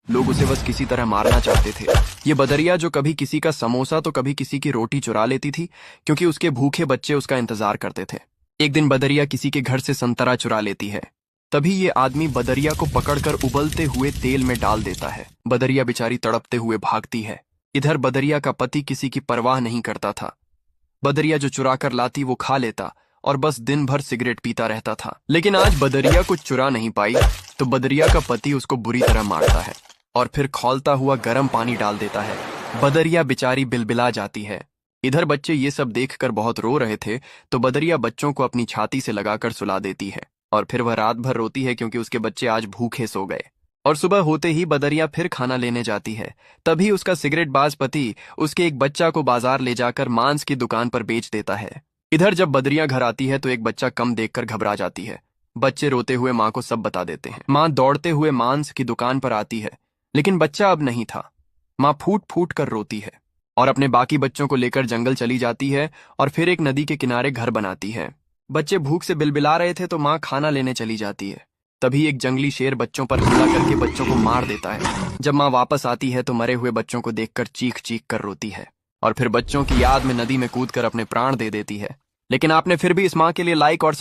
लोग उसे बस किसी तरह मारना चाहते थे। ये बदरिया जो कभी किसी का समोसा तो कभी किसी की रोटी चुरा लेती थी, क्योंकि उसके भूखे बच्चे उसका इंतजार करते थे। एक दिन बदरिया किसी के घर से संतरा चुरा लेती है। तभी ये आदमी बदरिया को पकड़कर उबलते हुए तेल में डाल देता है। बदरिया बेचारी तड़पते हुए भागती है। इधर बदरिया का पति किसी की परवाह नहीं करता था। बदरिया जो चुरा कर लाती वो खा लेता और बस दिन भर सिगरेट पीता रहता था। लेकिन आज बदरिया कुछ चुरा नहीं पाई, तो बदरिया का पति उसको बुरी तरह मारता है और फिर खौलता हुआ गर्म पानी डाल देता है। बदरिया बेचारी बिलबिला जाती है। इधर बच्चे ये सब देखकर बहुत रो रहे थे, तो बदरिया बच्चों को अपनी छाती से लगाकर सुला देती है और फिर वह रात भर रोती है, क्योंकि उसके बच्चे आज भूखे सो गए। और सुबह होते ही बदरिया फिर खाना लेने जाती है। तभी उसका सिगरेट बाज पति उसके एक बच्चा को बाजार ले जाकर मांस की दुकान पर बेच देता है। इधर जब बदरिया घर आती है तो एक बच्चा कम देखकर घबरा जाती है। बच्चे रोते हुए माँ को सब बता देते हैं। माँ दौड़ते हुए मांस की दुकान पर आती है, लेकिन बच्चा अब नहीं था। माँ फूट फूट कर रोती है और अपने बाकी बच्चों को लेकर जंगल चली जाती है और फिर एक नदी के किनारे घर बनाती है। बच्चे भूख से बिलबिला रहे थे तो माँ खाना लेने चली जाती है। तभी एक जंगली शेर बच्चों पर हमला करके बच्चों को मार देता है। जब माँ वापस आती है तो मरे हुए बच्चों को देखकर चीख चीख कर रोती है और फिर बच्चों की याद में नदी में कूदकर अपने प्राण दे देती है। लेकिन आपने फिर भी इस माँ के लिए लाइक और